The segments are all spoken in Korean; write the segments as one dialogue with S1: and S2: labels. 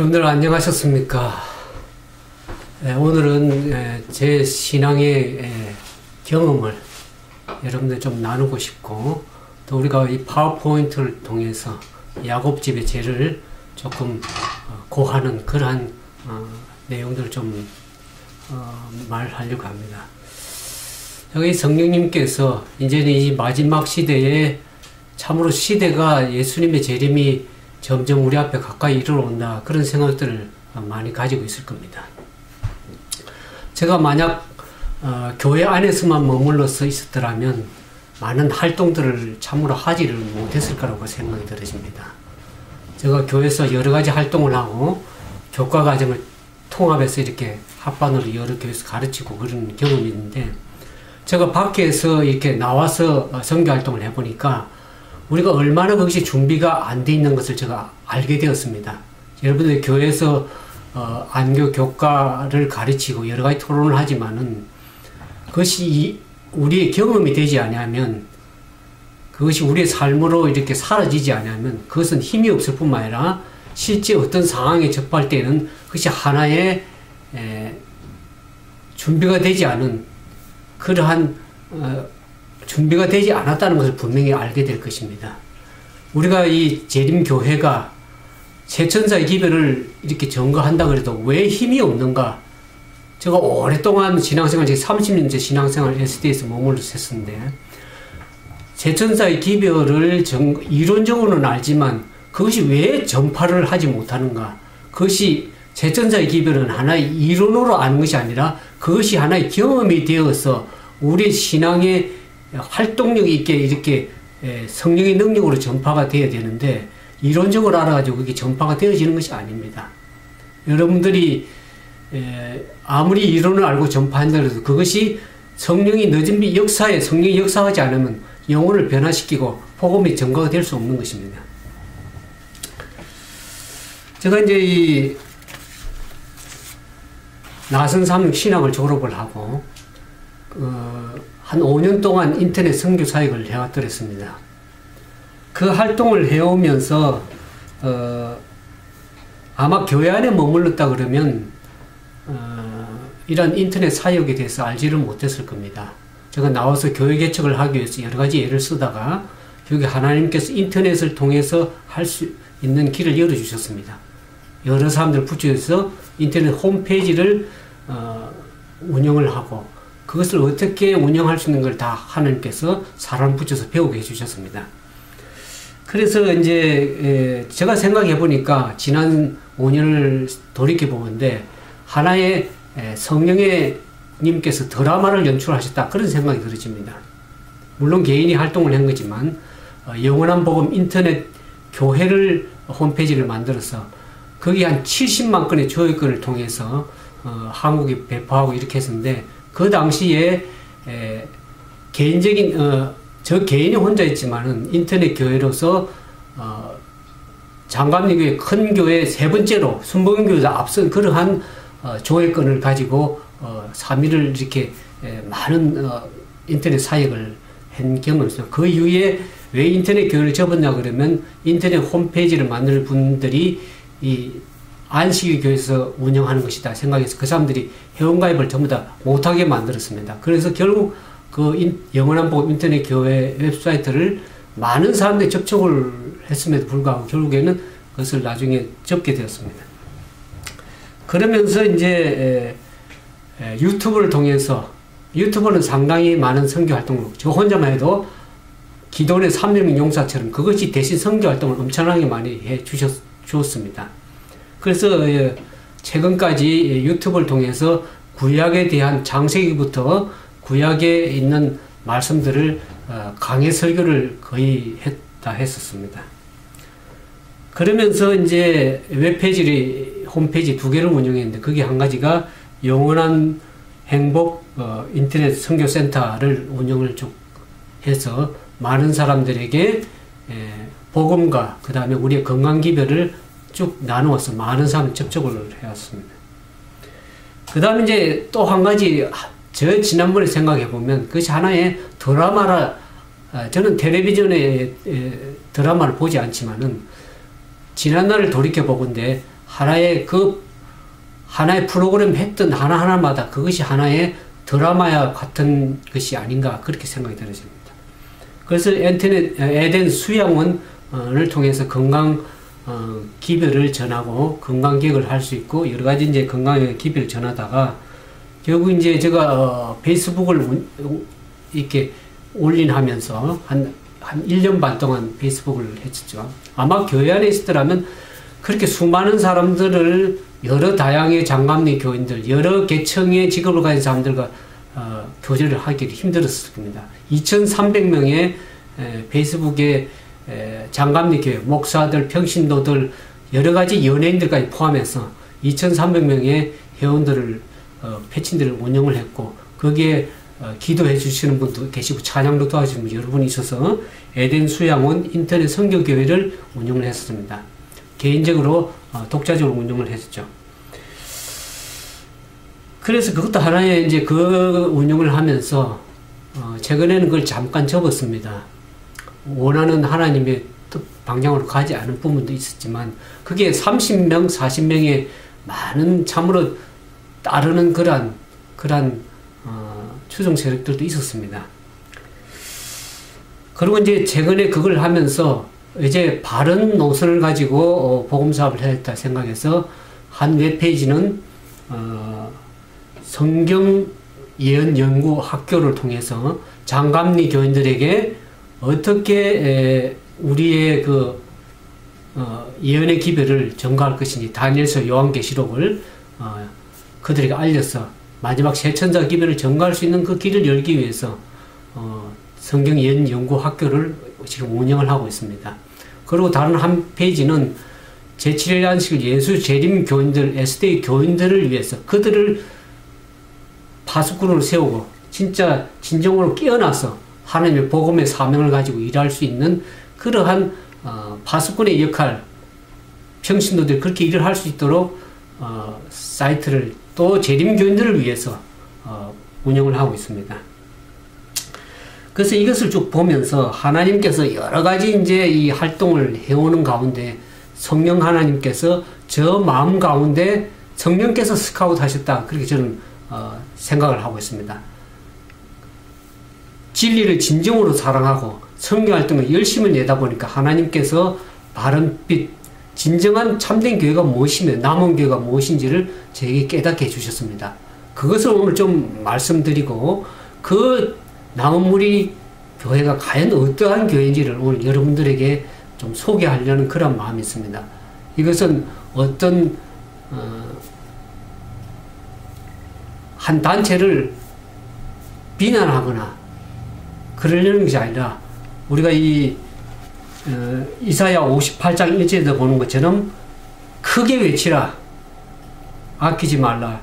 S1: 여러분들 안녕하셨습니까? 오늘은 제 신앙의 경험을 여러분들 좀 나누고 싶고, 또 우리가 이 파워포인트를 통해서 야곱집의 죄를 조금 고하는 그러한 내용들을 좀 말하려고 합니다. 여기 성령님께서 이제는 이 마지막 시대에 참으로 시대가 예수님의 재림이 점점 우리 앞에 가까이 이르러온다, 그런 생각들을 많이 가지고 있을 겁니다. 제가 만약 교회 안에서만 머물러서 있었더라면 많은 활동들을 참으로 하지를 못했을 거라고 생각이 들어집니다. 제가 교회에서 여러 가지 활동을 하고 교과 과정을 통합해서 이렇게 합반으로 여러 교회에서 가르치고 그런 경험이 있는데, 제가 밖에서 이렇게 나와서 선교 활동을 해보니까 우리가 얼마나 그것이 준비가 안 돼 있는 것을 제가 알게 되었습니다. 여러분들 교회에서 안교 교과를 가르치고 여러 가지 토론을 하지만은 그것이 우리의 경험이 되지 않으면, 그것이 우리의 삶으로 이렇게 사라지지 않으면 그것은 힘이 없을 뿐만 아니라 실제 어떤 상황에 접할 때는 그것이 하나의 준비가 되지 않은 그러한 준비가 되지 않았다는 것을 분명히 알게 될 것입니다. 우리가 이 재림교회가 세천사의 기별을 이렇게 점거한다 그래도 왜 힘이 없는가? 제가 오랫동안 신앙생활, 제 30년째 신앙생활 SD에서 머물러 했었는데, 세천사의 기별을 이론적으로는 알지만 그것이 왜 전파를 하지 못하는가? 그것이 세천사의 기별은 하나의 이론으로 아는 것이 아니라 그것이 하나의 경험이 되어서 우리 신앙의 활동력 있게 이렇게 성령의 능력으로 전파가 되어야 되는데, 이론적으로 알아가지고 그게 전파가 되어지는 것이 아닙니다. 여러분들이 아무리 이론을 알고 전파한다 해도 그것이 성령이 늦은 역사에 성령이 역사하지 않으면 영혼을 변화시키고 복음이 전가가 될 수 없는 것입니다. 제가 이제 이 나선삼 신학을 졸업을 하고 한 5년 동안 인터넷 선교 사역을 해왔더랬습니다. 그 활동을 해오면서 아마 교회 안에 머물렀다 그러면 이런 인터넷 사역에 대해서 알지를 못했을 겁니다. 제가 나와서 교회 개척을 하기 위해서 여러 가지 예를 쓰다가 여기 하나님께서 인터넷을 통해서 할 수 있는 길을 열어주셨습니다. 여러 사람들 붙여서 인터넷 홈페이지를 운영을 하고, 그것을 어떻게 운영할 수 있는 걸 다 하나님께서 사람 붙여서 배우게 해주셨습니다. 그래서 이제 제가 생각해 보니까 지난 5년을 돌이켜 보는데 하나의 성령의 님께서 드라마를 연출하셨다, 그런 생각이 들어집니다. 물론 개인이 활동을 한 거지만 영원한 복음 인터넷 교회를 홈페이지를 만들어서 거기 한 70만 건의 조회권을 통해서 한국에 배포하고 이렇게 했었는데, 그 당시에 개인적인 저 개인이 혼자 있지만은 인터넷 교회로서 장감리교회 큰 교회 세 번째로 순복음교회보다 앞선 그러한 조회권을 가지고 3일을 이렇게 많은 인터넷 사역을 한 경험이 있어요. 그 이후에 왜 인터넷 교회를 접었냐 그러면, 인터넷 홈페이지를 만들 분들이 이 안식일 교회에서 운영하는 것이다 생각해서 그 사람들이 회원가입을 전부 다 못하게 만들었습니다. 그래서 결국 그 영원한 복음 인터넷 교회 웹사이트를 많은 사람들이 접촉을 했음에도 불구하고 결국에는 그것을 나중에 접게 되었습니다. 그러면서 이제 유튜브를 통해서, 유튜브는 상당히 많은 선교 활동을, 저 혼자만 해도 기도원의 300명 용사처럼 그것이 대신 선교 활동을 엄청나게 많이 해 주었습니다. 그래서 최근까지 유튜브를 통해서 구약에 대한 창세기부터 구약에 있는 말씀들을 강해 설교를 거의 했었습니다. 그러면서 이제 홈페이지 2개를 운영했는데, 그게 한 가지가 영원한 행복 인터넷 선교센터를 운영을 쭉 해서 많은 사람들에게 복음과 그 다음에 우리의 건강 기별을 쭉 나누어서 많은 사람 접촉을 해왔습니다. 그 다음에 이제 또 한 가지, 저 지난번에 생각해 보면 그것이 하나의 드라마라, 저는 텔레비전에 드라마를 보지 않지만은 지난날을 돌이켜 보건대 하나의 프로그램 했던 하나하나마다 그것이 하나의 드라마와 같은 것이 아닌가 그렇게 생각이 들어집니다. 그래서 에덴 수양원을 통해서 건강 기별을 전하고 건강 개혁을 할 수 있고 여러 가지 이제 건강 기별을 전하다가 결국 이제 제가 페이스북을 이렇게 올린하면서 한 1년 반 동안 페이스북을 했었죠. 아마 교회 안에 있었더라면 그렇게 수많은 사람들을 여러 다양의 장감리 교인들, 여러 계층의 직업을 가진 사람들과 교제를 하기를 힘들었을 겁니다. 2,300명의 페이스북에 장감리 교회, 목사들, 평신도들, 여러 가지 연예인들까지 포함해서 2,300명의 회원들을, 패친들을 운영을 했고, 거기에 기도해 주시는 분도 계시고, 찬양도 도와주시는 분 여러 분이 있어서 에덴 수양원 인터넷 선교교회를 운영을 했습니다. 개인적으로, 독자적으로 운영을 했었죠. 그래서 그것도 하나의 이제 그 운영을 하면서, 최근에는 그걸 잠깐 접었습니다. 원하는 하나님의 방향으로 가지 않은 부분도 있었지만, 그게 30명, 40명의 많은 참으로 따르는 그러한 추종 세력들도 있었습니다. 그리고 이제 최근에 그걸 하면서 이제 바른 노선을 가지고 복음 사업을 해야겠다 생각해서 한 웹페이지는 성경 예언 연구 학교를 통해서 장감리 교인들에게 어떻게 우리의 예언의 기별을 전가할 것인지 다니엘서 요한계시록을 그들에게 알려서 마지막 새 천사 기별을 전가할 수 있는 그 길을 열기 위해서 성경 예언 연구 학교를 지금 운영을 하고 있습니다. 그리고 다른 한 페이지는 제7일 안식일 예수 재림 교인들, SDA 교인들을 위해서 그들을 파수꾼으로 세우고 진짜 진정으로 깨어나서 하나님의 복음의 사명을 가지고 일할 수 있는 그러한 파수꾼의 역할, 평신도들이 그렇게 일을 할 수 있도록 사이트를 또 재림교인들을 위해서 운영을 하고 있습니다. 그래서 이것을 쭉 보면서 하나님께서 여러 가지 이제 이 활동을 해오는 가운데 성령 하나님께서 저 마음 가운데 성령께서 스카우트 하셨다. 그렇게 저는 생각을 하고 있습니다. 진리를 진정으로 사랑하고 성경 활동에 열심을 내다 보니까 하나님께서 바른 빛, 진정한 참된 교회가 무엇이며 남은 교회가 무엇인지를 저에게 깨닫게 해주셨습니다. 그것을 오늘 좀 말씀드리고 그 남은 무리 교회가 과연 어떠한 교회인지를 오늘 여러분들에게 좀 소개하려는 그런 마음이 있습니다. 이것은 어떤 한 단체를 비난하거나 그러려는 것이 아니라 우리가 이사야 58장 1절에서 보는 것처럼 크게 외치라. 아끼지 말라.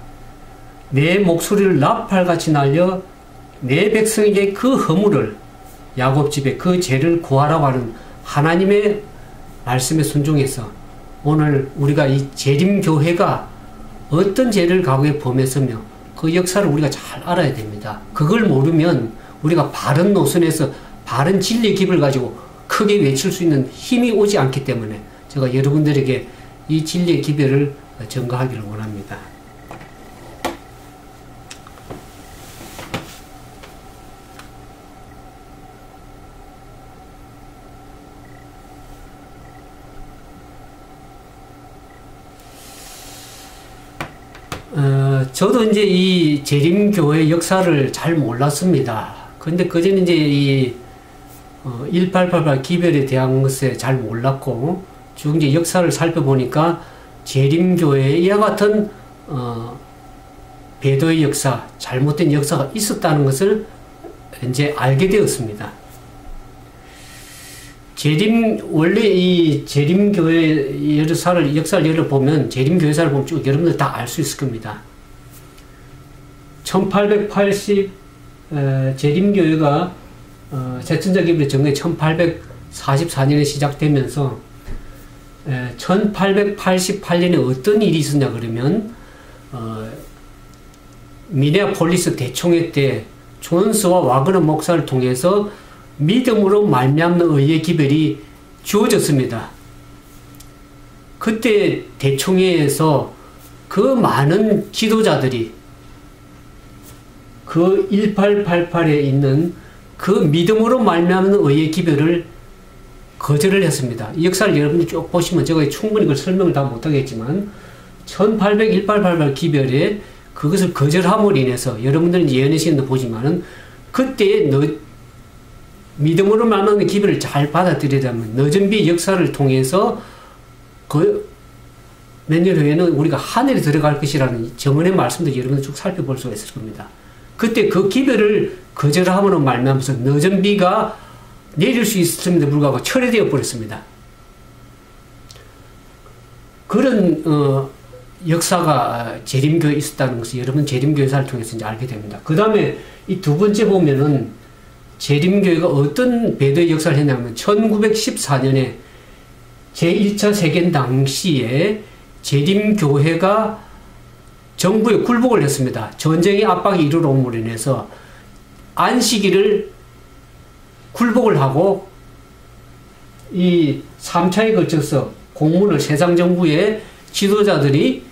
S1: 내 목소리를 나팔같이 날려 내 백성에게 그 허물을 야곱집에 그 죄를 구하라고 하는 하나님의 말씀에 순종해서 오늘 우리가 이 재림교회가 어떤 죄를 과거에 범했으며 그 역사를 우리가 잘 알아야 됩니다. 그걸 모르면 우리가 바른 노선에서 바른 진리의 깁을 가지고 크게 외칠 수 있는 힘이 오지 않기 때문에 제가 여러분들에게 이 진리의 기별을 전가하기를 원합니다. 저도 이제 이 재림교회 역사를 잘 몰랐습니다. 근데 그전에 이제 1888 기별에 대한 것에 잘 몰랐고, 쭉 이제 역사를 살펴보니까 재림교회에 이와 같은, 배도의 역사, 잘못된 역사가 있었다는 것을 이제 알게 되었습니다. 원래 이 재림교회 역사를 열어보면, 재림교회사를 보면 쭉 여러분들 다 알 수 있을 겁니다. 1880, 재림교회가, 새천자 기별의 정례 1844년에 시작되면서, 1888년에 어떤 일이 있었냐 그러면, 미네아폴리스 대총회 때 존스와 와그너 목사를 통해서 믿음으로 말미암는 의의 기별이 주어졌습니다. 그때 대총회에서 그 많은 지도자들이 그 1888에 있는 그 믿음으로 말미암는 의의 기별을 거절을 했습니다. 이 역사를 여러분이 쭉 보시면 제가 충분히 그 설명을 다 못하겠지만 1888 기별에 그것을 거절함으로 인해서 여러분들은 예언의 시간도 보지만은 그때 믿음으로 말미암는 기별을 잘 받아들이자면 너전비 역사를 통해서 그 몇 년 후에는 우리가 하늘에 들어갈 것이라는 정언의 말씀도 여러분들 쭉 살펴볼 수가 있을 겁니다. 그때 그 기별을 거절함으로 말미암아서 너전비가 내릴 수 있음에도 불구하고 철회되어 버렸습니다. 그런 역사가 재림교에 있었다는 것을 여러분 재림교회사를 통해서 이제 알게 됩니다. 그 다음에 이 두 번째 보면은 재림교회가 어떤 배도의 역사를 했냐면 1914년에 제1차 세계대전 당시에 재림교회가 정부에 굴복을 했습니다. 전쟁의 압박이 이르러옴으로 인해서 안식일을 굴복을 하고 이 3차에 걸쳐서 공문을 세상정부의 지도자들이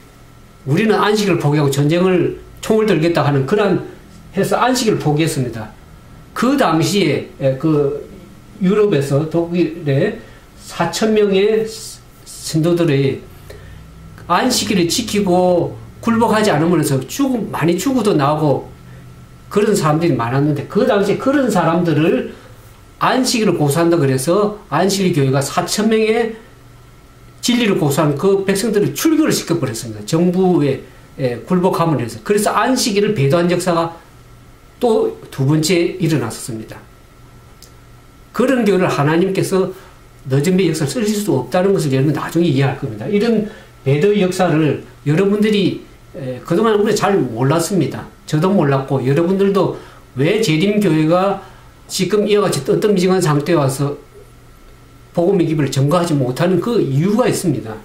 S1: 우리는 안식일을 포기하고 총을 들겠다 하는 그런 해서 안식일을 포기했습니다. 그 당시에 그 유럽에서 독일에 4,000명의 신도들이 안식일을 지키고 굴복하지 않으면서 많이 죽어도 나오고 그런 사람들이 많았는데 그 당시에 그런 사람들을 안식일을 고수한다 그래서 안식일 교회가 4,000명의 진리를 고수한 그 백성들을 출교를 시켜버렸습니다. 정부에 굴복함을 해서. 그래서 안식일을 배도한 역사가 또 두 번째 일어났었습니다. 그런 교회를 하나님께서 너전비 역사를 쓰실 수 없다는 것을 여러분 나중에 이해할 겁니다. 이런 배도의 역사를 여러분들이 그동안 우리가 잘 몰랐습니다. 저도 몰랐고 여러분들도 왜 재림교회가 지금 이와 같이 떳떳미지근한 상태에 와서 복음의 기별을 전가하지 못하는 그 이유가 있습니다.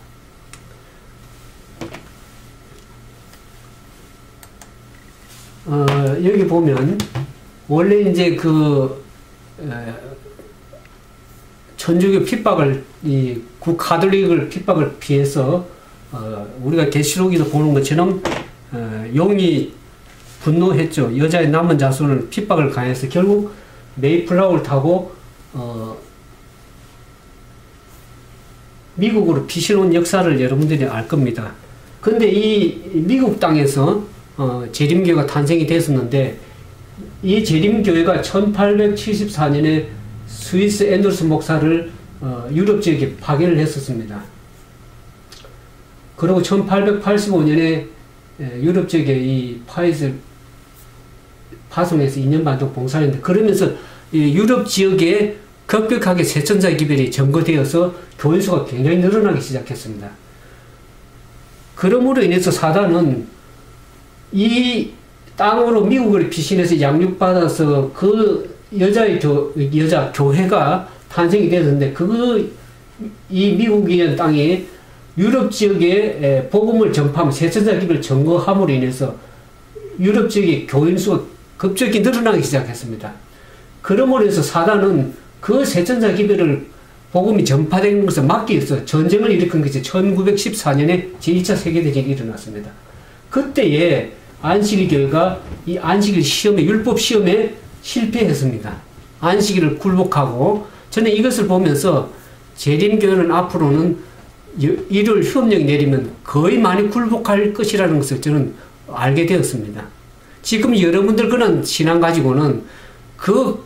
S1: 여기 보면 원래 이제 천주교 핍박을 이 국가톨릭을 핍박을 피해서 우리가 계시록에서 보는 것처럼 용이 분노했죠. 여자의 남은 자손을 핍박을 가해서 결국 메이플라워를 타고 미국으로 피신온 역사를 여러분들이 알 겁니다. 근데 이 미국 땅에서 재림교회가 탄생이 됐었는데 이 재림교회가 1874년에 스위스 앤더슨 목사를 유럽 지역에 파견을 했었습니다. 그리고 1885년에 유럽 지역에 이 파이스를 파송해서 2년 반 동안 봉사를 했는데 그러면서 유럽 지역에 급격하게 세천자 기별이 점거되어서 교인 수가 굉장히 늘어나기 시작했습니다. 그러므로 인해서 사단은 이 땅으로 미국을 피신해서 양육받아서 그 여자 교회가 탄생이 되었는데 이 미국이라는 땅에 유럽 지역에 복음을 전파하면 세천자 기별을 점거함으로 인해서 유럽 지역의 교인 수가 급격히 늘어나기 시작했습니다. 그러므로 해서 사단은 그 세천자 기별을 복음이 전파된 것을 막기 위해서 전쟁을 일으킨 것이 1914년에 제2차 세계대전이 일어났습니다. 그때에 안식일 교회가 이 안식일 시험에 율법 시험에 실패했습니다. 안식일을 굴복하고 저는 이것을 보면서 재림교회는 앞으로는 일요일 휴업령이 내리면 거의 많이 굴복할 것이라는 것을 저는 알게 되었습니다. 지금 여러분들 그런 신앙 가지고는 그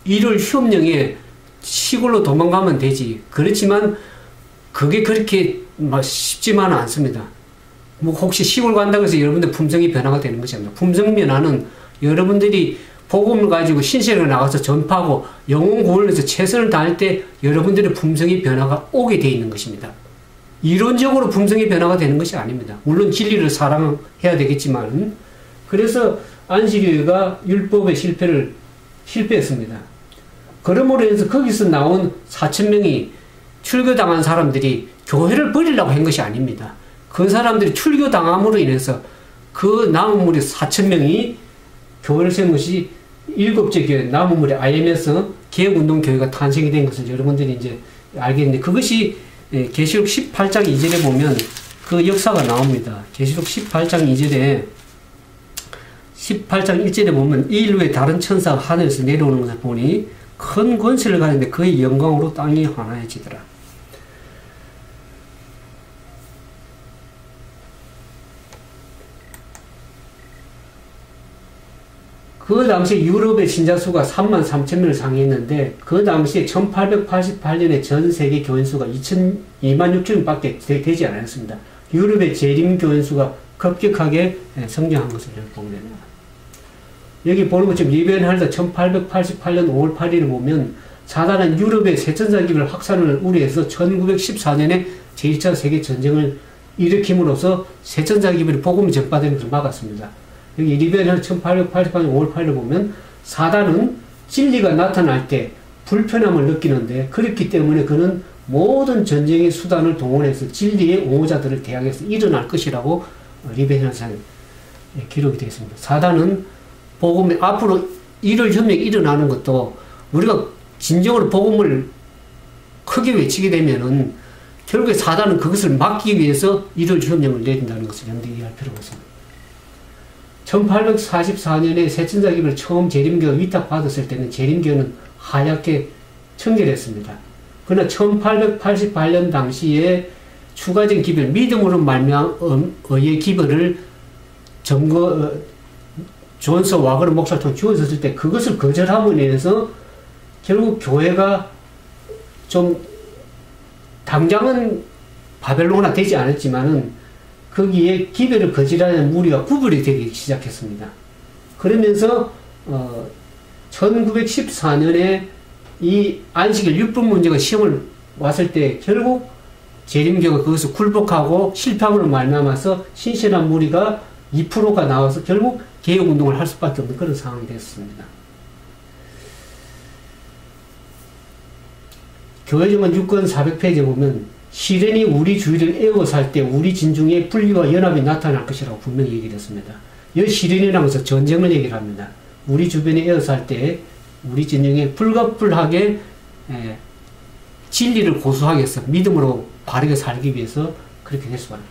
S1: 일요일 휴업령에 시골로 도망가면 되지. 그렇지만 그게 그렇게 쉽지만은 않습니다. 혹시 시골 간다고 해서 여러분들 품성이 변화가 되는 것이 아닙니다. 품성 변화는 여러분들이 복음을 가지고 신세를 나가서 전파하고 영혼 구원을 해서 최선을 다할 때 여러분들의 품성이 변화가 오게 되어 있는 것입니다. 이론적으로 품성이 변화가 되는 것이 아닙니다. 물론 진리를 사랑해야 되겠지만 그래서 안식일교회가 율법의 실패했습니다. 그러므로 해서 거기서 나온 4,000명이 출교당한 사람들이 교회를 버리려고 한 것이 아닙니다. 그 사람들이 출교당함으로 인해서 그 남은 무리 4,000명이 교회를 세운 것이 7째 교회, 남은 무리 IMS 개혁운동교회가 탄생이 된 것을 여러분들이 이제 알겠는데 그것이 계시록 18장 2절에 보면 그 역사가 나옵니다. 계시록 18장 2절에 18장 1절에 보면 이 일 후에 다른 천사가 하늘에서 내려오는 것을 보니 큰 권세를 가졌는데 그의 영광으로 땅이 환해지더라. 그 당시 유럽의 신자 수가 33,000명을 상회했는데 그 당시에 1888년에 전 세계 교인 수가 26,000명밖에 되지 않았습니다. 유럽의 재림 교인 수가 급격하게 성장한 것을 보게 됩니다. 여기 보는 것처럼 리벤할더 1888년 5월 8일을 보면 사단은 유럽의 세천사기별 확산을 우려해서 1914년에 제1차 세계전쟁을 일으킴으로써 세천사기별이 복음이 전파되는 것을 막았습니다. 여기 리벤할더 1888년 5월 8일을 보면 사단은 진리가 나타날 때 불편함을 느끼는데 그렇기 때문에 그는 모든 전쟁의 수단을 동원해서 진리의 옹호자들을 대항해서 일어날 것이라고 리벤할더에 기록이 되어 있습니다. 사단은 복음이 앞으로 일월 혁명이 일어나는 것도 우리가 진정으로 복음을 크게 외치게 되면은 결국에 사단은 그것을 막기 위해서 일월 혁명을 내린다는 것을 염두에 이해할 필요가 있습니다. 1844년에 세천사기를 처음 재림교가 위탁받았을 때는 재림교는 하얗게 청결했습니다. 그러나 1888년 당시에 추가적인 기별, 믿음으로 말미암의 기별을 존서 와그너 목사를 통해 주어졌을 때 그것을 거절함으로 인해서 결국 교회가 좀 당장은 바벨론화 되지 않았지만은 거기에 기별을 거절하는 무리가 구별이 되기 시작했습니다. 그러면서 1914년에 이 안식일 율법 문제가 시험을 왔을 때 결국 재림교가 그것을 굴복하고 실패함으로 말미암아서 신실한 무리가 2%가 나와서 결국 개혁운동을 할 수밖에 없는 그런 상황이 됐습니다. 교회정원 6권 400페이지에 보면 시련이 우리 주위를 에워쌀 때 우리 진중에 분리와 연합이 나타날 것이라고 분명히 얘기를 했습니다. 이 시련이라는 것은 전쟁을 얘기를 합니다. 우리 주변에 에워쌀 때 우리 진중에 불가불하게 진리를 고수하기 위해서 믿음으로 바르게 살기 위해서 그렇게 됐습니다.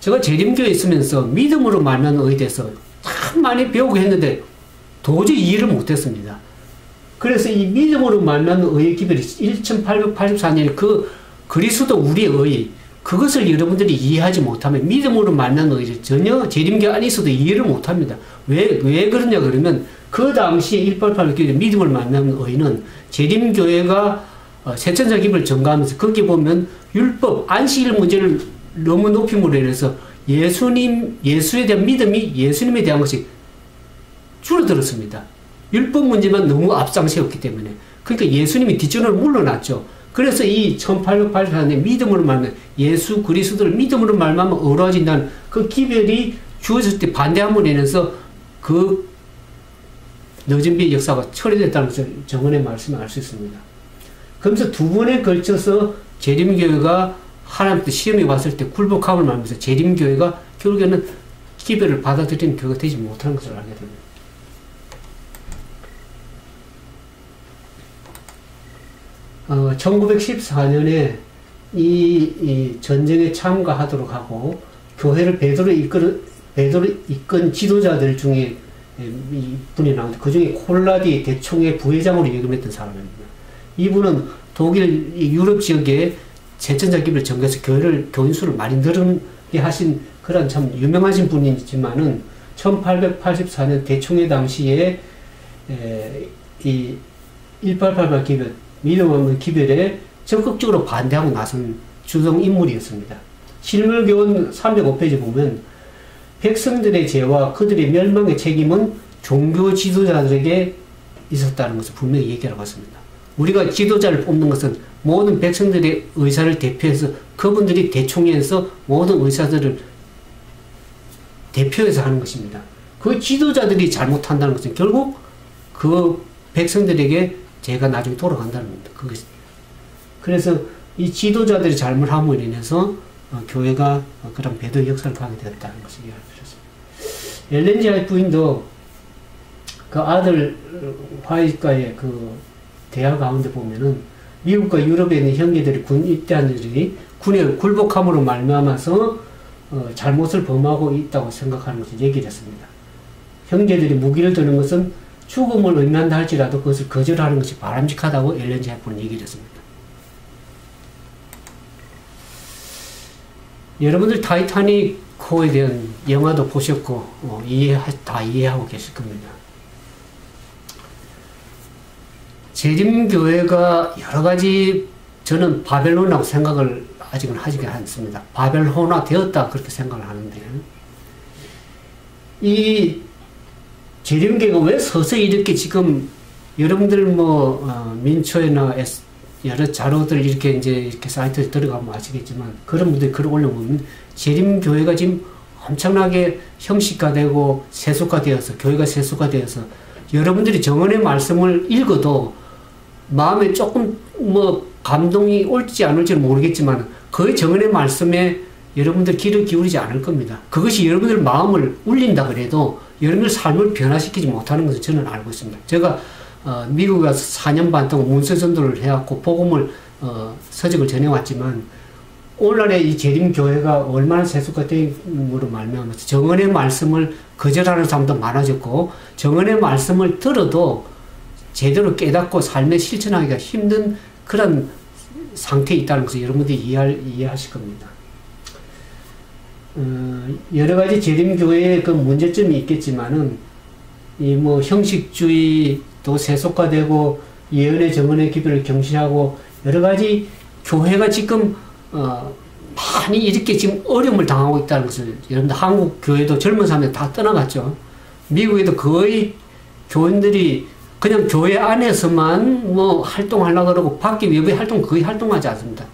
S1: 제가 재림교에 있으면서 믿음으로 말하는 의에 대해서 참 많이 배우고 했는데 도저히 이해를 못했습니다. 그래서 이 믿음으로 말하는 의의 기별이 1884년에 그 그리스도 우리의 의 그것을 여러분들이 이해하지 못하면 믿음으로 말하는 의를 전혀 재림교 안에 있어도 이해를 못합니다. 왜 그러냐 그러면 그 당시 1888년 믿음을 말하는 의는 재림교회가 세천사 기별을 전가하면서 거기 보면 율법 안식일 문제를 너무 높임으로 인해서 예수에 대한 믿음이 예수님에 대한 것이 줄어들었습니다. 율법 문제만 너무 앞장세웠기 때문에. 그러니까 예수님이 뒷전으로 물러났죠. 그래서 이 1884년에 믿음으로 말하면 예수 그리스도를 믿음으로 말하면 어우러진다는 그 기별이 주어졌을 때 반대함으로 인해서 그 늦은 비의 역사가 처리됐다는 것을 정언의 말씀을 알 수 있습니다. 그러면서 두 번에 걸쳐서 재림교회가 하나님께 시험이 왔을 때 굴복함을 말하면서 재림교회가 결국에는 기별을 받아들이는 교회가 되지 못하는 것을 알게 됩니다. 어, 1914년에 이 전쟁에 참가하도록 하고 교회를 베드로를 이끈 지도자들 중에 이 분이 나오는데 그 중에 콜라디 대총회 부회장으로 역임했던 사람입니다. 이분은 독일 유럽 지역에 세천자 기별을 전개해서 교인 수를 많이 늘게 하신 그런 참 유명하신 분이지만은 1884년 대총회 당시에 이 1888 기별 믿음 없는 기별에 적극적으로 반대하고 나선 주동 인물이었습니다. 실물교훈 305페이지 보면 백성들의 죄와 그들의 멸망의 책임은 종교 지도자들에게 있었다는 것을 분명히 얘기하고 있습니다. 우리가 지도자를 뽑는 것은 모든 백성들의 의사를 대표해서 그분들이 대총회에서 모든 의사들을 대표해서 하는 것입니다. 그 지도자들이 잘못한다는 것은 결국 그 백성들에게 죄가 나중에 돌아간다는 겁니다. 그래서 이 지도자들이 잘못함으로 인해서 교회가 그런 배도의 역사를 가게 되었다는 것을 이해할 수 있습니다. 엘렌 G. 화이트 부인도 그 아들 화이트과의 그 대화 가운데 보면은 미국과 유럽에 있는 형제들이 군 입대한들이 군에 굴복함으로 말미암아서 잘못을 범하고 있다고 생각하는 것을 얘기를 했습니다. 형제들이 무기를 드는 것은 죽음을 의미한다 할지라도 그것을 거절하는 것이 바람직하다고 엘렌 G. 헵번은 얘기를 했습니다. 여러분들 타이타닉호에 대한 영화도 보셨고 다 이해하고 계실 겁니다. 재림교회가 여러가지 저는 바벨론이라고 생각을 아직은 하지 않습니다. 바벨론화 되었다 그렇게 생각을 하는데 이 재림교회가 왜 서서히 이렇게 지금 여러분들 민초에나 여러 자료들 이렇게 사이트에 들어가면 아시겠지만 그런 분들이 글을 올려보면 재림교회가 지금 엄청나게 형식화되고 세속화되어서 교회가 세속화되어서 여러분들이 정언의 말씀을 읽어도 마음에 조금 감동이 올지 안 올지는 모르겠지만 그 정언의 말씀에 여러분들 귀를 기울이지 않을 겁니다. 그것이 여러분들 마음을 울린다 그래도 여러분들 삶을 변화시키지 못하는 것을 저는 알고 있습니다. 제가 미국에 가서 4년 반 동안 문서전도를 해왔고 복음을 서적을 전해왔지만 오늘날의 이 재림교회가 얼마나 세속화됨으로 말미암아서 정언의 말씀을 거절하는 사람도 많아졌고 정언의 말씀을 들어도 제대로 깨닫고 삶에 실천하기가 힘든 그런 상태에 있다는 것을 여러분들이 이해하실 겁니다. 여러 가지 재림교회의 그 문제점이 있겠지만은 형식주의도 세속화되고 예언의 정언의 기별을 경시하고 여러 가지 교회가 지금 많이 이렇게 지금 어려움을 당하고 있다는 것을 여러분들 한국 교회도 젊은 사람들 다 떠나갔죠. 미국에도 거의 교인들이 그냥 교회 안에서만 활동하려고 그러고 밖에 외부의 활동 거의 활동하지 않습니다.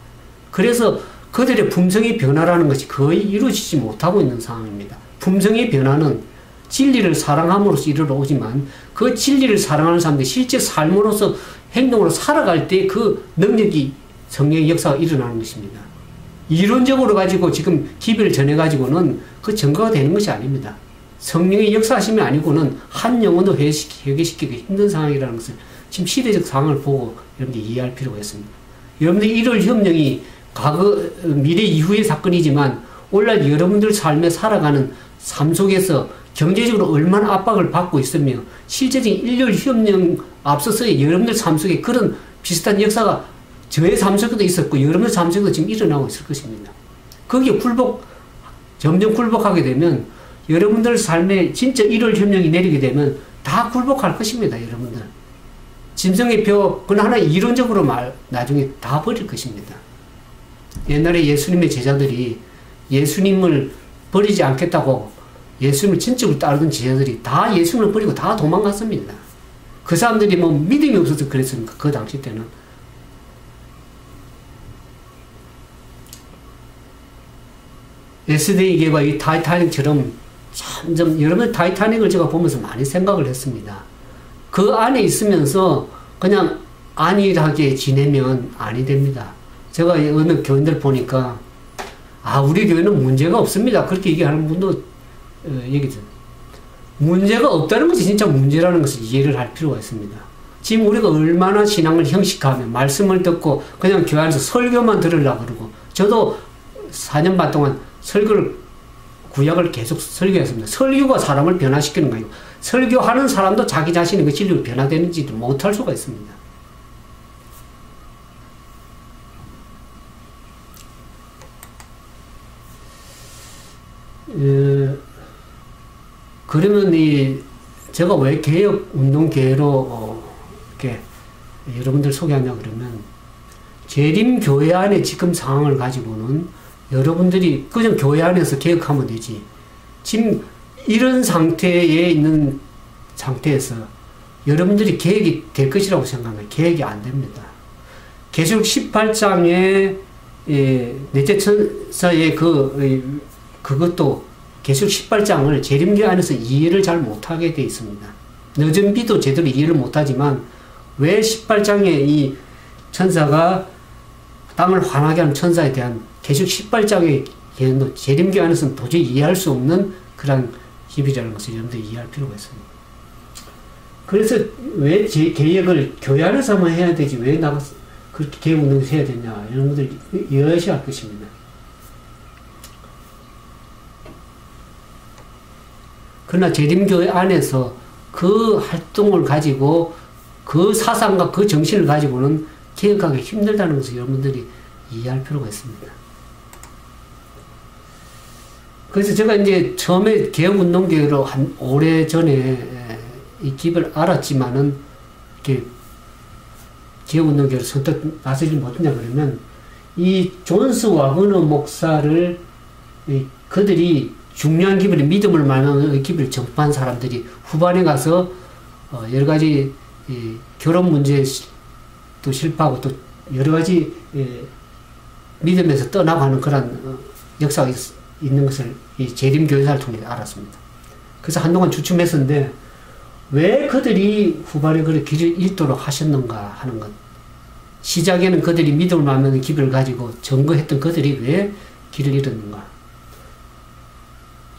S1: 그래서 그들의 품성의 변화라는 것이 거의 이루어지지 못하고 있는 상황입니다. 품성의 변화는 진리를 사랑함으로써 이르러오지만 그 진리를 사랑하는 사람들이 실제 삶으로서 행동으로 살아갈 때 그 능력이 성령의 역사가 일어나는 것입니다. 이론적으로 가지고 지금 기별을 전해가지고는 그 증거가 되는 것이 아닙니다. 성령의 역사하심이 아니고는 한 영혼도 회개시키기 힘든 상황이라는 것을 지금 시대적 상황을 보고 여러분들이 이해할 필요가 있습니다. 여러분들 1월 협령이 미래 이후의 사건이지만 오늘날 여러분들 삶에 살아가는 삶 속에서 경제적으로 얼마나 압박을 받고 있으며 실제적인 1월 협령 앞서서의 여러분들 삶 속에 그런 비슷한 역사가 저의 삶 속에도 있었고 여러분들 삶 속에도 지금 일어나고 있을 것입니다. 거기에 점점 굴복하게 되면 여러분들 삶에 진짜 1월 협령이 내리게 되면 다 굴복할 것입니다. 여러분들. 짐승의 표, 그건 하나 이론적으로 나중에 다 버릴 것입니다. 옛날에 예수님의 제자들이 예수님을 버리지 않겠다고 예수님을 진적으로 따르던 제자들이 다 예수님을 버리고 다 도망갔습니다. 그 사람들이 믿음이 없어서 그랬습니까? 그 당시 때는. SD계가 이 타이타닉처럼 점점 여러분 타이타닉을 제가 보면서 많이 생각을 했습니다. 그 안에 있으면서 그냥 안일하게 지내면 아니 됩니다. 제가 어느 교인들 보니까 우리 교회는 문제가 없습니다. 그렇게 얘기하는 분도 얘기죠. 문제가 없다는 것이 진짜 문제라는 것을 이해를 할 필요가 있습니다. 지금 우리가 얼마나 신앙을 형식화하면 말씀을 듣고 그냥 교회 안에서 설교만 들으려고 그러고 저도 4년 반 동안 구약을 계속 설교했습니다. 설교가 사람을 변화시키는 거예요. 설교하는 사람도 자기 자신이 그 진리로 변화되는지도 못할 수가 있습니다. 그러면 제가 왜 개혁운동교회로 이렇게 여러분들 소개하냐 그러면 재림교회 안에 지금 상황을 가지고는 여러분들이 그냥 교회 안에서 개혁하면 되지. 지금 이런 상태에 있는 상태에서 여러분들이 개혁이 될 것이라고 생각하면 개혁이 안 됩니다. 계시록 18장에 넷째 천사의 그것도 계시록 18장을 재림교회 안에서 이해를 잘 못하게 되어 있습니다. 늦은 비도 제대로 이해를 못하지만 왜 18장에 이 천사가 땅을 환하게 하는 천사에 대한 계시록 18장의 예언도 재림교회 안에서는 도저히 이해할 수 없는 그런 힘이라는 것을 여러분들이 이해할 필요가 있습니다. 그래서 왜 개혁을 교회 안에서만 해야 되지 왜 그렇게 개혁운동을 해야 되냐, 이런 것들 여야시할 것입니다. 그러나 재림교회 안에서 그 활동을 가지고 그 사상과 그 정신을 가지고는 개혁하기 힘들다는 것을 여러분들이 이해할 필요가 있습니다. 그래서 제가 이제 처음에 개혁운동교회로 한 오래 전에 이 기업을 알았지만은 이렇게 개혁운동교회를 선뜻 나서지 못했냐 그러면 이 존스 와그너 목사를 그들이 중요한 기별이 믿음을 말하는 기별을 전파한 사람들이 후반에 가서 여러 가지 결혼 문제도 실패하고 또 여러 가지 믿음에서 떠나고 하는 그런 역사가 있는 것을 이 재림교회사를 통해 알았습니다. 그래서 한동안 주춤했었는데 왜 그들이 후반에 그렇게 길을 잃도록 하셨는가 하는 것. 시작에는 그들이 믿음을 말하는 기별을 가지고 증거했던 그들이 왜 길을 잃었는가.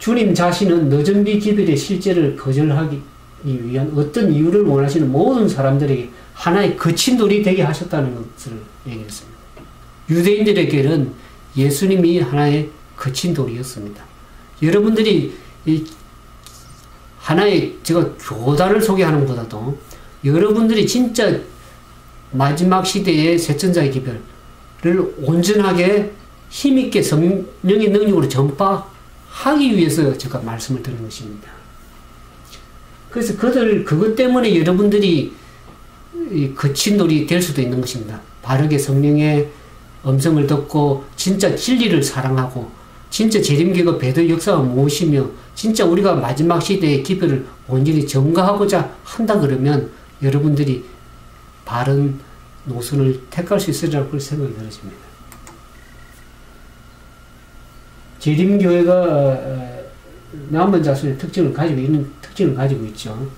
S1: 주님 자신은 너전비 기별의 실제를 거절하기 위한 어떤 이유를 원하시는 모든 사람들에게 하나의 거친 돌이 되게 하셨다는 것을 얘기했습니다. 유대인들에게는 예수님이 하나의 거친 돌이었습니다. 여러분들이 이 하나의 제가 교단을 소개하는 것보다도 여러분들이 진짜 마지막 시대의 새천자의 기별을 온전하게 힘있게 성령의 능력으로 전파하기 위해서 제가 말씀을 드리는 것입니다. 그래서 그것 때문에 여러분들이 거친 돌이 될 수도 있는 것입니다. 바르게 성령의 음성을 듣고 진짜 진리를 사랑하고 진짜 재림교회가 배도의 역사가 무엇이며 진짜 우리가 마지막 시대의 기별을 온전히 전가하고자 한다 그러면 여러분들이 바른 노선을 택할 수 있으리라고 생각이 들어집니다. 재림교회가 남은 자손의 특징을 가지고 있는 특징을 가지고 있죠.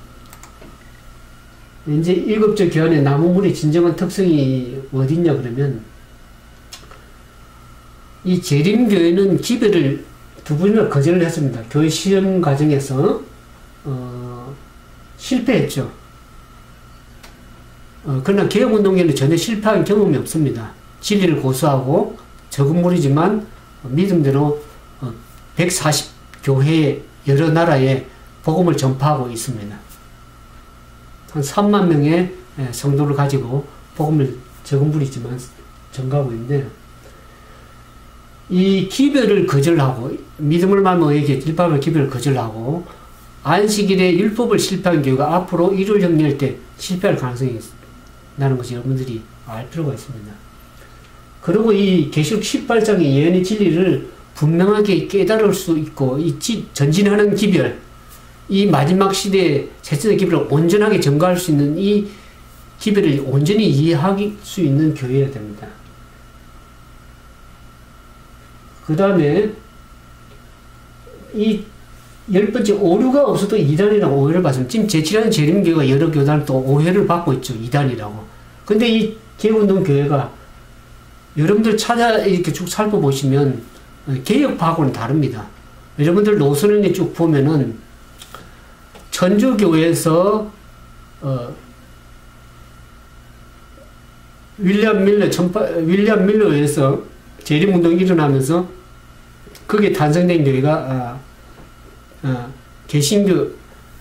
S1: 이제 일곱째 교환의 나무물의 진정한 특성이 어딨냐 그러면 이 재림교회는 기별을 두 번이나 거절을 했습니다. 교회 시험 과정에서 실패했죠. 그러나 개혁운동회는 전혀 실패한 경험이 없습니다. 진리를 고수하고 적은 무리지만 믿음대로 140교회의 여러 나라에 복음을 전파하고 있습니다. 한 3만 명의 성도를 가지고 복음을 적은 무리지만 전가하고 있는데 이 기별을 거절하고 믿음을 말하면 의에게 율법을 기별을 거절하고 안식일에 율법을 실패한 교회가 앞으로 일을 정리할 때 실패할 가능성이 있다는 것이 여러분들이 알 필요가 있습니다. 그리고 이 계시록 18장의 예언의 진리를 분명하게 깨달을 수 있고 이 전진하는 기별, 이 마지막 시대의 새천의 기별을 온전하게 전가할 수 있는 이 기별을 온전히 이해할 수 있는 교회여야 됩니다. 그 다음에 이 10번째 오류가 없어도 이단이라고 오해를 받습니다. 지금 제7한 재림교회가 여러 교단을 또 오해를 받고 있죠. 이단이라고. 근데 이 개혁운동교회가 여러분들 찾아 이렇게 쭉 살펴보시면 개혁파하고는 다릅니다. 여러분들 노선을 쭉 보면은 천주교에서 윌리엄 밀러에서 재림운동이 일어나면서 거기에 탄생된 교회가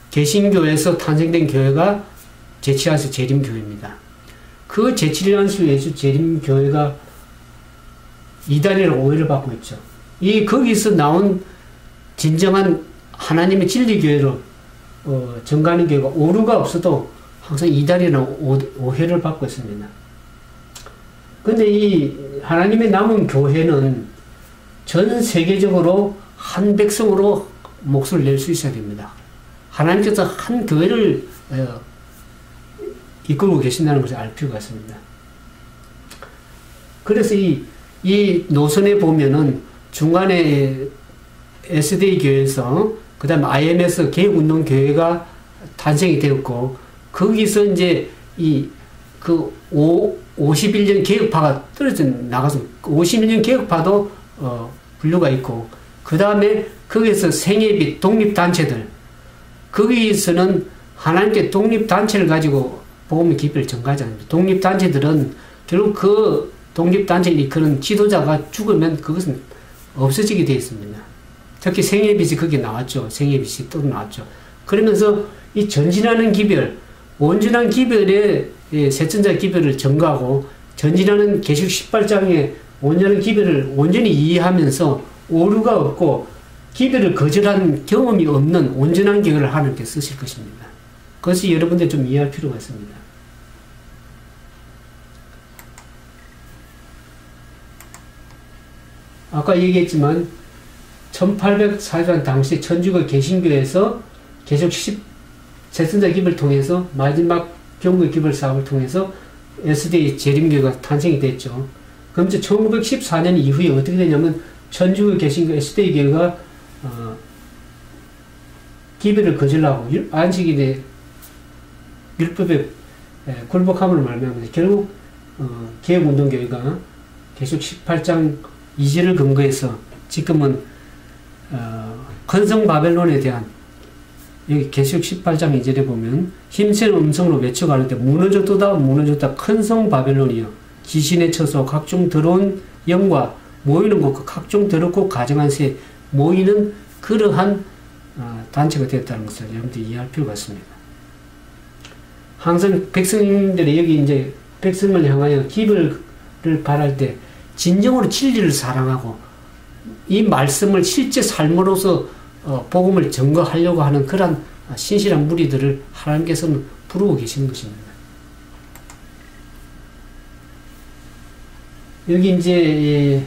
S1: 개신교에서 탄생된 교회가 제7안수 재림교회입니다. 그 제7안수 재림교회가 이단이라고 오해를 받고 있죠. 거기서 나온 진정한 하나님의 진리교회로 전가하는 교회가 오류가 없어도 항상 이단이라는 오해를 받고 있습니다. 근데 이 하나님의 남은 교회는 전 세계적으로 한 백성으로 몫을 낼 수 있어야 됩니다. 하나님께서 한 교회를 이끌고 계신다는 것을 알 필요가 있습니다. 그래서 이 노선에 보면은 중간에 SDA 교회에서 그 다음에 IMS 개혁운동교회가 탄생이 되었고 거기서 이제 51년 개혁파가 떨어져 나가서 51년 개혁파도 분류가 있고 그 다음에 거기에서 생애빛 독립단체들 거기에서는 하나님께 독립단체를 가지고 복음의 기별을 전가하지 않습니다. 독립단체들은 결국 그 독립단체를 이끄는 지도자가 죽으면 그것은 없어지게 되어 있습니다. 특히 생애빛이 거기에 나왔죠. 생애빛이 또 나왔죠. 그러면서 이 전진하는 기별, 온전한 기별의 세천자 기별을 전가하고 전진하는 계시록 18장의 온전한 기별을 온전히 이해하면서 오류가 없고 기별을 거절한 경험이 없는 온전한 계획을 하나님께 쓰실 것입니다. 그것이 여러분들 좀 이해할 필요가 있습니다. 아까 얘기했지만 1840년 당시 천주교 개신교에서 계속 세천자 기별을 통해서 마지막 경고의 기별 사업을 통해서 SDA 재림교회가 탄생이 됐죠. 그럼 이제 1914년 이후에 어떻게 되냐면 천주교 개신교 SDA 교회가 기별을 거절하고 안식일에 율법에 굴복함을 말미암아서 결국 개혁운동교회가 계속 18장 2절을 근거해서 지금은 큰성 바벨론에 대한 여기 계시록 18장 2절에 보면 힘센 음성으로 외쳐가는데 무너졌도다 무너졌다 큰성 바벨론이여 귀신의 처소 각종 더러운 영과 모이는 곳 각종 더럽고 가증한 새 모이는 그러한 단체가 되었다는 것을 여러분들이 이해할 필요가 있습니다. 항상 백성들이 여기 이제 백성을 향하여 기별을 바랄 때 진정으로 진리를 사랑하고 이 말씀을 실제 삶으로서 복음을 증거하려고 하는 그런 신실한 무리들을 하나님께서는 부르고 계시는 것입니다. 여기 이제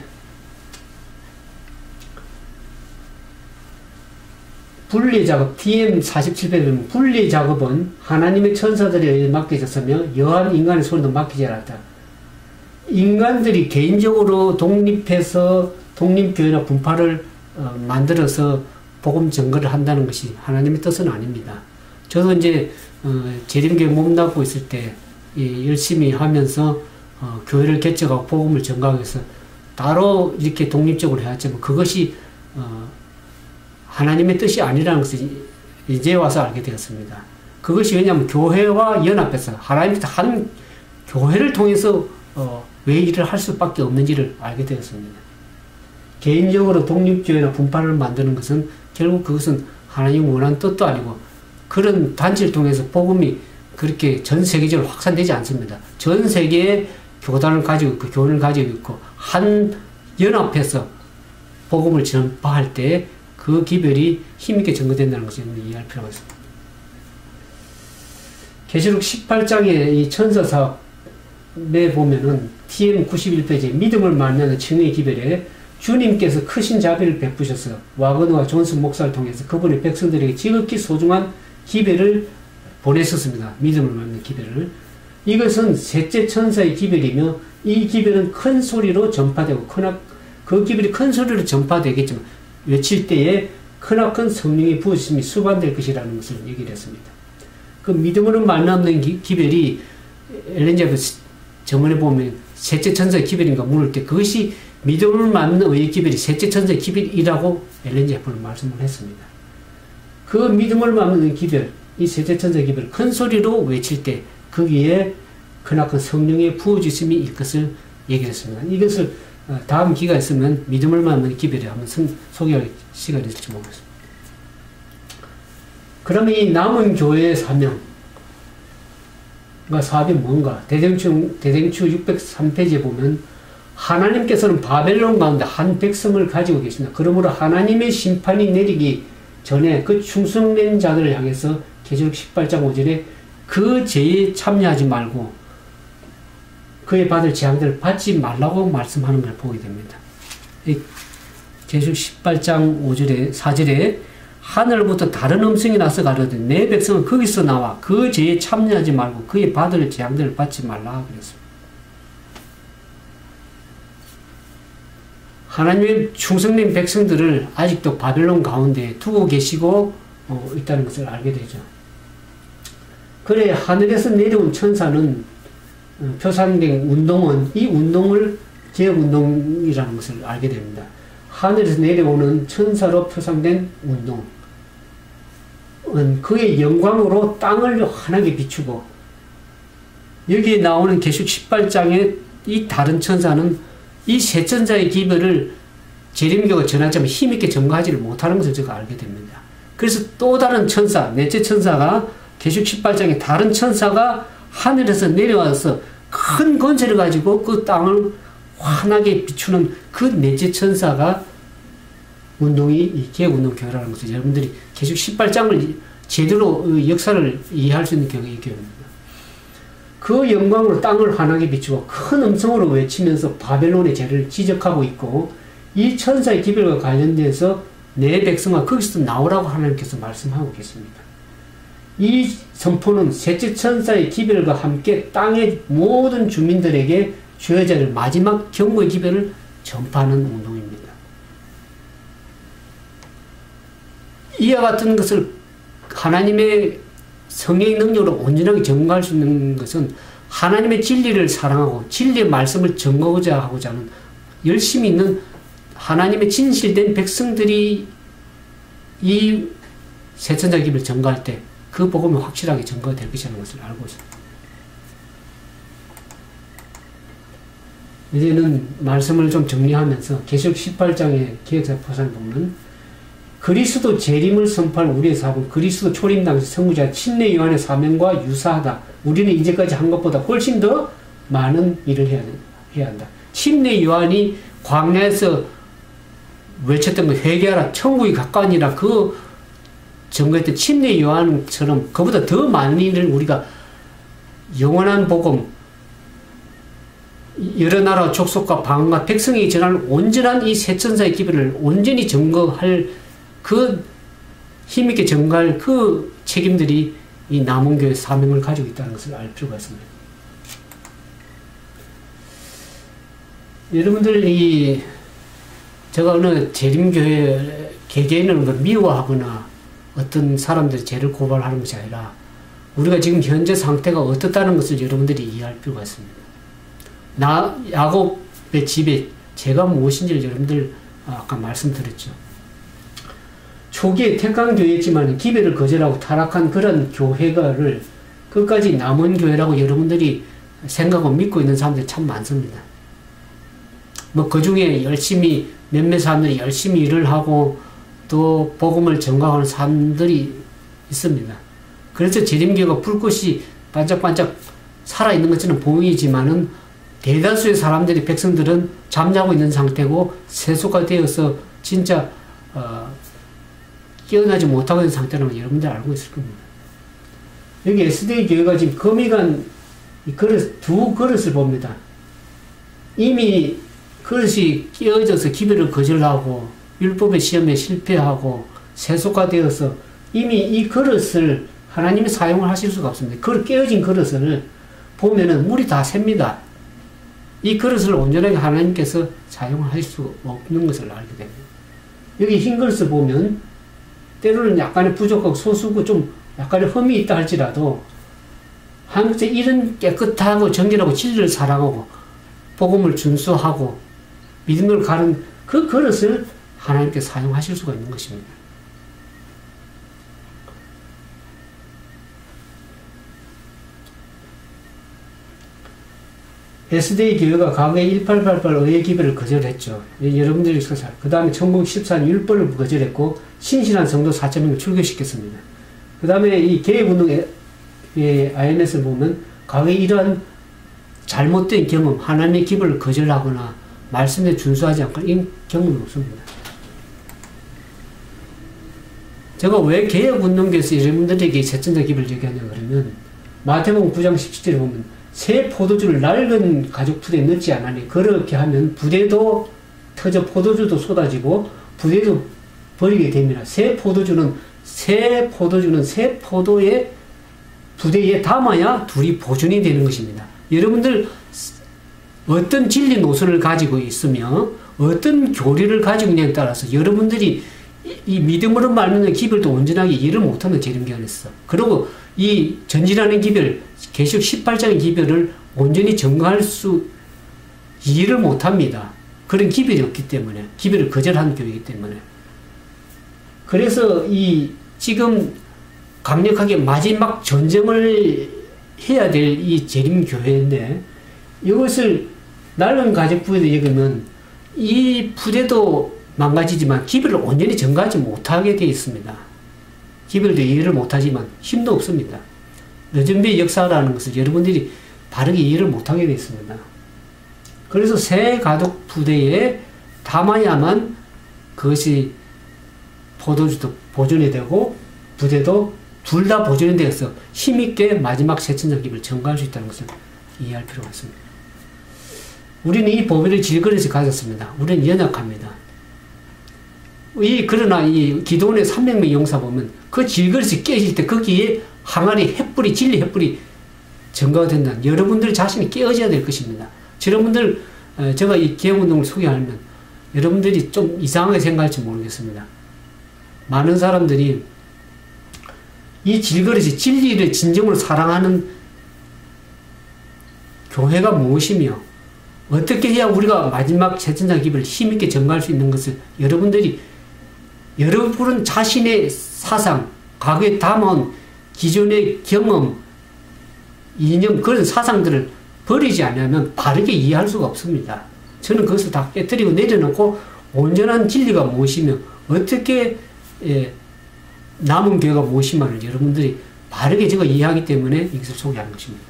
S1: 분리 작업, TM47배에 보면 분리 작업은 하나님의 천사들에 의해 맡겨졌으며 여한 인간의 손에도 맡기지 않았다. 인간들이 개인적으로 독립해서 독립교회나 분파를 만들어서 복음 증거를 한다는 것이 하나님의 뜻은 아닙니다. 저도 이제 재림교회 몸담고 있을 때 열심히 하면서 교회를 개척하고 복음을 증거하기 위해서 따로 이렇게 독립적으로 해왔지만 그것이 하나님의 뜻이 아니라는 것을 이제 와서 알게 되었습니다. 그것이 왜냐하면 교회와 연합해서 하나님의 한 교회를 통해서 왜 일을 할 수밖에 없는지를 알게 되었습니다. 개인적으로 독립교회나 분파를 만드는 것은 결국 그것은 하나님 원하는 뜻도 아니고 그런 단체를 통해서 복음이 그렇게 전 세계적으로 확산되지 않습니다. 전 세계에 교단을 가지고 있고 교회를 가지고 있고 한 연합해서 복음을 전파할 때 그 기별이 힘있게 증거된다는 것을 이해할 필요가 있습니다. 계시록 18장의 이 천사사업에 보면은 TM91페이지에 믿음을 말미암아 청의 기별에 주님께서 크신 자비를 베푸셔서 와그너와 존슨 목사를 통해서 그분의 백성들에게 지극히 소중한 기별을 보내셨습니다. 믿음을 말미암는 기별을. 이것은 셋째 천사의 기별이며 이 기별은 큰 소리로 전파되고 그 기별이 큰 소리로 전파되겠지만 외칠 때에 크나큰 성령의 부으심이 수반될 것이라는 것을 얘기를 했습니다. 그 믿음으로 말미암는 기별이 엘렌제프 저번에 보면 셋째 천사의 기별인가 물을 때 그것이 믿음을 말미암는 의의 기별이 셋째 천사의 기별이라고 엘렌제프는 말씀을 했습니다. 그 믿음을 말미암는 기별, 이 셋째 천사의 기별 큰 소리로 외칠 때 거기에 크나큰 성령의 부어주심이 일 것을 얘기를 했습니다. 이것을 다음 기회가 있으면 믿음을 말미암는 기별에 한번 소개할 시간이 있을지 모르겠습니다. 그러면 이 남은 교회의 사명과 사업이 뭔가? 대댕추 603페이지에 보면 하나님께서는 바벨론 가운데 한 백성을 가지고 계신다. 그러므로 하나님의 심판이 내리기 전에 그 충성된 자들을 향해서 계시록 18장 5절에 그 죄에 참여하지 말고 그에 받을 재앙들을 받지 말라고 말씀하는 걸 보게 됩니다. 계시록 18장 5절에 4절에 하늘부터 다른 음성이 나서 가로되 내 백성은 거기서 나와 그 죄에 참여하지 말고 그에 받을 재앙들을 받지 말라 그랬습니다. 하나님의 충성된 백성들을 아직도 바벨론 가운데 두고 계시고 있다는 것을 알게 되죠. 그래 하늘에서 내려온 천사는 표상된 운동은 이 운동을 개혁운동이라는 것을 알게 됩니다. 하늘에서 내려오는 천사로 표상된 운동은 그의 영광으로 땅을 환하게 비추고 여기에 나오는 계시록 18장의 이 다른 천사는 이 세 천사의 기별을 재림교가 전하자면 힘있게 전가하지를 못하는 것을 제가 알게 됩니다. 그래서 또 다른 천사, 넷째 천사가 계시록 18장에 다른 천사가 하늘에서 내려와서 큰 권세를 가지고 그 땅을 환하게 비추는 그 넷째 천사가 운동이 이 개혁운동교회라는 것을 여러분들이 계시록 18장을 제대로 역사를 이해할 수 있는 교회입니다. 그 영광으로 땅을 환하게 비추고 큰 음성으로 외치면서 바벨론의 죄를 지적하고 있고 이 천사의 기별과 관련돼서 내 백성아 거기서 나오라고 하나님께서 말씀하고 계십니다. 이 선포는 셋째 천사의 기별과 함께 땅의 모든 주민들에게 주어져야 할 마지막 경고의 기별을 전파하는 운동입니다. 이와 같은 것을 하나님의 성령의 능력으로 온전하게 전가할 수 있는 것은 하나님의 진리를 사랑하고 진리의 말씀을 전가하고자 하고자 하는 열심히 있는 하나님의 진실된 백성들이 이 세천자 기별을 전가할 때 그 복음이 확실하게 전가가 될 것이라는 것을 알고 있습니다. 이제는 말씀을 좀 정리하면서 계시록 18장의 기획사포상을 보면 그리스도 재림을 선포할 우리의 사업은 그리스도 초림 당시 선구자 침례 요한의 사명과 유사하다. 우리는 이제까지 한 것보다 훨씬 더 많은 일을 해야 한다. 침례 요한이 광야에서 외쳤던 거 회개하라 천국이 가까우니라 그 전거했던 침례 요한처럼 그보다 더 많은 일을 우리가 영원한 복음 여러 나라 족속과 방언과 백성에게 전하는 온전한 이 세 천사의 기별을 온전히 증거할 그 힘있게 증거할 그 책임들이 이 남원교회 사명을 가지고 있다는 것을 알 필요가 있습니다. 여러분들 제가 어느 재림교회 개개인을 미워하거나 어떤 사람들이 죄를 고발하는 것이 아니라 우리가 지금 현재 상태가 어떻다는 것을 여러분들이 이해할 필요가 있습니다. 야곱의 집에 죄가 무엇인지를 여러분들 아까 말씀드렸죠. 초기에 택한 교회였지만 기별을 거절하고 타락한 그런 교회가를 끝까지 남은 교회라고 여러분들이 생각하고 믿고 있는 사람들이 참 많습니다. 그 중에 열심히 몇몇 사람들이 열심히 일을 하고 또 복음을 전가하는 사람들이 있습니다. 그래서 재림교가 불꽃이 반짝반짝 살아있는 것처럼 보이지만은 대다수의 사람들이 백성들은 잠자고 있는 상태고 세속화 되어서 진짜 깨어나지 못하고 있는 상태라는 여러분들 알고 있을 겁니다. 여기 SD 교회가 지금 거미간 두 그릇을 봅니다. 이미 그릇이 깨어져서 기별을 거절하고 율법의 시험에 실패하고 세속화되어서 이미 이 그릇을 하나님이 사용을 하실 수가 없습니다. 그 깨어진 그릇을 보면은 물이 다 셉니다. 이 그릇을 온전하게 하나님께서 사용을 하실 수 없는 것을 알게 됩니다. 여기 흰 그릇을 보면 때로는 약간의 부족하고 소수고 좀 약간의 흠이 있다 할지라도 하나님께서 이런 깨끗하고 정결하고 진리를 사랑하고 복음을 준수하고 믿음을 가는 그 그릇을 하나님께 사용하실 수가 있는 것입니다. SD 교회가 과거에 1888 의회 기별을 거절했죠. 여러분들이 그 다음에 1914년 율법을 거절했고 신실한 성도 4,000명을 출교시켰습니다. 그 다음에 이 개혁운동의 INS를 보면 과거에 이러한 잘못된 경험, 하나님의 기별을 거절하거나 말씀에 준수하지 않고 이 경험은 없습니다. 제가 왜 개혁운동교에서 여러분들에게 세천자 기별을 얘기하냐 그러면 마태복음 9장 17절에 보면 새 포도주를 낡은 가죽 부대에 넣지 않으니 그렇게 하면 부대도 터져 포도주도 쏟아지고 부대도 버리게 됩니다. 새 포도주는 새 포도의 부대에 담아야 둘이 보존이 되는 것입니다. 여러분들 어떤 진리 노선을 가지고 있으며 어떤 교리를 가지고 있냐에 따라서 여러분들이 이 믿음으로 말미암는 기별도 온전하게 이해를 못하는 재림교회가 있어. 그리고 이 전진하는 기별, 계시록 18장의 기별을 온전히 전가할 수 이해를 못합니다. 그런 기별이 없기 때문에, 기별을 거절한 교회이기 때문에. 그래서 지금 강력하게 마지막 전쟁을 해야 될 이 재림교회인데 이것을 낡은 가족 부대의 얘기는 이 부대도 망가지지만 기별을 온전히 전가하지 못하게 되어 있습니다. 기별도 이해를 못하지만 힘도 없습니다. 늦은비의 역사라는 것을 여러분들이 바르게 이해를 못하게 되어 있습니다. 그래서 새 가족 부대에 담아야만 그것이 포도주도 보존이 되고 부대도 둘 다 보존이 되어서 힘있게 마지막 새천장 기별을 전가할 수 있다는 것을 이해할 필요가 있습니다. 우리는 이 보배를 질그릇에 가졌습니다. 우리는 연약합니다. 그러나 이 기도원의 300명 용사 보면 그 질그릇이 깨질 때 거기에 항아리 횃불이, 진리 횃불이 전가가 된다는 여러분들 자신이 깨어져야 될 것입니다. 여러분들, 제가 이 개혁운동을 소개하면 여러분들이 좀 이상하게 생각할지 모르겠습니다. 많은 사람들이 이 질그릇이 진리를 진정으로 사랑하는 교회가 무엇이며 어떻게 해야 우리가 마지막 새천장 기별을 힘있게 전가할 수 있는 것을 여러분은 자신의 사상, 과거에 담아온 기존의 경험, 이념, 그런 사상들을 버리지 않으면 바르게 이해할 수가 없습니다. 저는 그것을 다 깨뜨리고 내려놓고 온전한 진리가 무엇이며 어떻게 남은 교회가 무엇이냐를 여러분들이 바르게 제가 이해하기 때문에 이것을 소개하는 것입니다.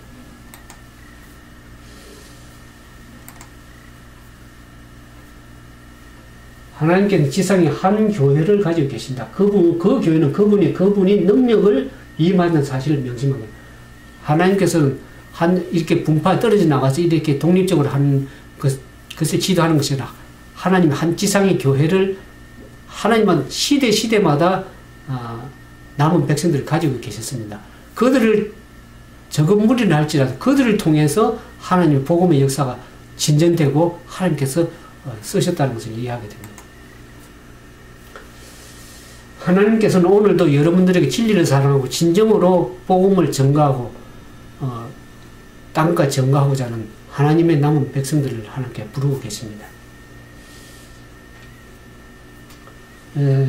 S1: 하나님께는 지상에 한 교회를 가지고 계신다. 그 교회는 그분이 능력을 임하는 사실을 명심합니다. 하나님께서는 이렇게 분파에 떨어져 나가서 이렇게 독립적으로 하는 것을 지도하는 것이 아니라 하나님 한 지상의 교회를 하나님은 시대마다 남은 백성들을 가지고 계셨습니다. 그들을 적은 무리를 할지라도 그들을 통해서 하나님의 복음의 역사가 진전되고 하나님께서 쓰셨다는 것을 이해하게 됩니다. 하나님께서는 오늘도 여러분들에게 진리를 사랑하고 진정으로 복음을 전가하고 땅과 전가하고자 하는 하나님의 남은 백성들을 하나님께 부르고 계십니다.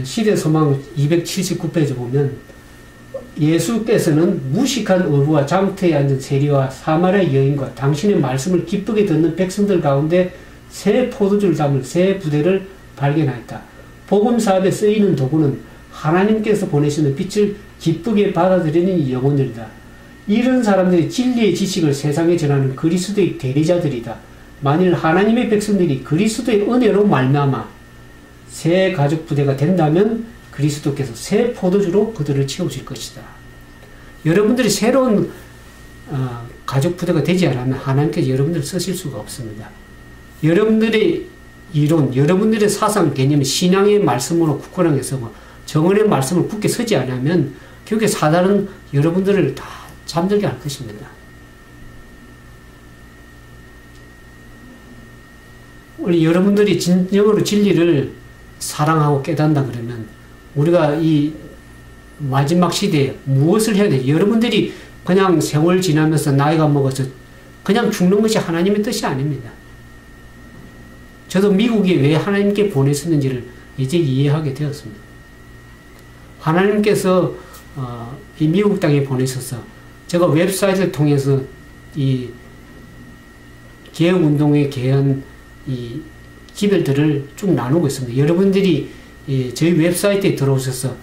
S1: 시대소망 279페이지 보면 예수께서는 무식한 어부와 장터에 앉은 세리와 사마리아 여인과 당신의 말씀을 기쁘게 듣는 백성들 가운데 새 포도주를 담을 새 부대를 발견하였다. 복음 사업에 쓰이는 도구는 하나님께서 보내시는 빛을 기쁘게 받아들이는 영혼들이다. 이런 사람들이 진리의 지식을 세상에 전하는 그리스도의 대리자들이다. 만일 하나님의 백성들이 그리스도의 은혜로 말미암아 새 가족 부대가 된다면 그리스도께서 새 포도주로 그들을 채우실 것이다. 여러분들이 새로운 가족 부대가 되지 않으면 하나님께서 여러분들을 쓰실 수가 없습니다. 여러분들의 이론, 여러분들의 사상, 개념, 신앙의 말씀으로 굳건하게 서고 정언의 말씀을 굳게 서지 않으면 결국에 사단은 여러분들을 다 잠들게 할 것입니다. 우리 여러분들이 진정으로 진리를 사랑하고 깨닫는다 그러면 우리가 이 마지막 시대에 무엇을 해야 돼? 여러분들이 그냥 세월 지나면서 나이가 먹어서 그냥 죽는 것이 하나님의 뜻이 아닙니다. 저도 미국에 왜 하나님께 보냈었는지를 이제 이해하게 되었습니다. 하나님께서 이 미국 땅에 보내셔서 제가 웹사이트를 통해서 이 개혁운동에 개한 이 기별들을 쭉 나누고 있습니다. 여러분들이 저희 웹사이트에 들어오셔서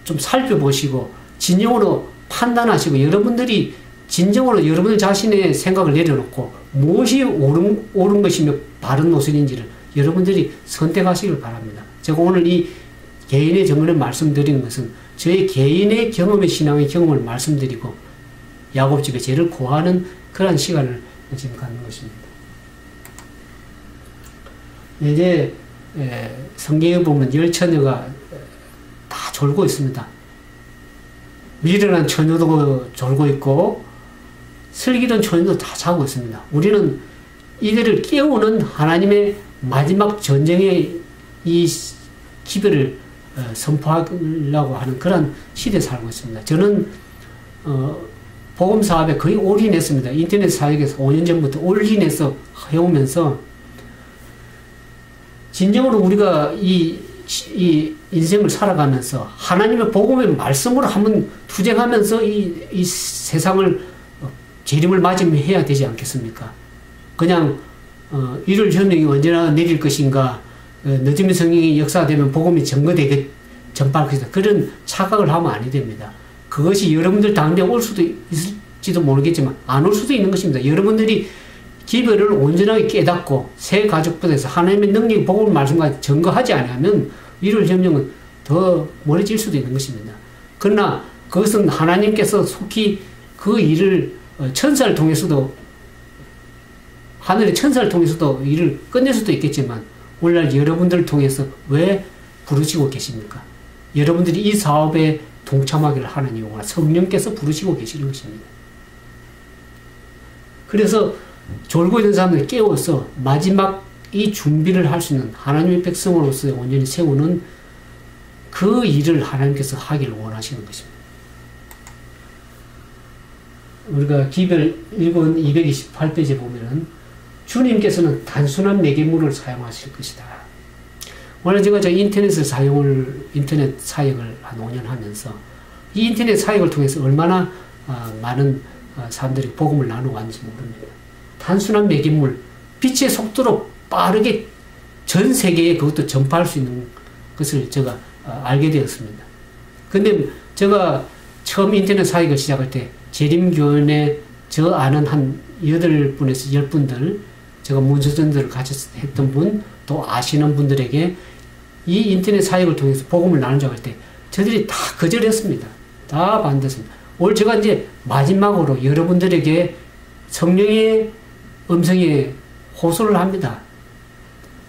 S1: 좀 살펴보시고 진정으로 판단하시고 여러분들이 진정으로 여러분 자신의 생각을 내려놓고 무엇이 옳은 것이며 바른 노선인지를 여러분들이 선택하시길 바랍니다. 제가 오늘 이 개인의 정언을 말씀드리는 것은 저의 개인의 경험의 신앙의 경험을 말씀드리고 야곱집에 죄를 고하는 그러한 시간을 지금 갖는 것입니다. 이제 성경에 보면 열 처녀가 다 졸고 있습니다. 미련한 처녀도 졸고 있고 슬기로운 처녀도 다 자고 있습니다. 우리는 이들을 깨우는 하나님의 마지막 전쟁의 이 기별을 선포하려고 하는 그런 시대에 살고 있습니다. 저는 복음 사업에 거의 올인했습니다. 인터넷 사역에서 5년 전부터 올인해서 해오면서 진정으로 우리가 이 인생을 살아가면서 하나님의 복음의 말씀으로 한번 투쟁하면서 이 세상을 재림을 맞이해야 되지 않겠습니까? 그냥 일월 현명이 언제나 내릴 것인가, 늦으면 성령이 역사되면 복음이 전파할 것이다. 그런 착각을 하면 아니 됩니다. 그것이 여러분들 당대 올 수도 있을지도 모르겠지만 안 올 수도 있는 것입니다. 여러분들이 기별을 온전하게 깨닫고 새 가족부에서 하나님의 능력이 복음을 말씀과 증거하지 않으면 일월 현명은 더 멀어질 수도 있는 것입니다. 그러나 그것은 하나님께서 속히 그 일을 천사를 통해서도 하늘의 천사를 통해서도 일을 끝낼 수도 있겠지만 오늘날 여러분들을 통해서 왜 부르시고 계십니까? 여러분들이 이 사업에 동참하기를 하는 이유가 성령께서 부르시고 계시는 것입니다. 그래서 졸고 있는 사람들을 깨워서 마지막 이 준비를 할 수 있는 하나님의 백성으로서 온전히 세우는 그 일을 하나님께서 하기를 원하시는 것입니다. 우리가 기별 1권 228페이지에 보면은 주님께서는 단순한 매개물을 사용하실 것이다. 오늘 제가 인터넷 사역을 한 5년 하면서 이 인터넷 사역을 통해서 얼마나 많은 사람들이 복음을 나누고 왔는지 모릅니다. 단순한 매개물, 빛의 속도로 빠르게 전 세계에 그것도 전파할 수 있는 것을 제가 알게 되었습니다. 근데 제가 처음 인터넷 사역을 시작할 때 재림교원에 저 아는 한 8분에서 10분들, 제가 문서전들을 같이 했던 분, 또 아시는 분들에게 이 인터넷 사역을 통해서 복음을 나누자고 할 때 저들이 다 거절했습니다. 다 반대했습니다. 오늘 제가 이제 마지막으로 여러분들에게 성령의 음성에 호소를 합니다.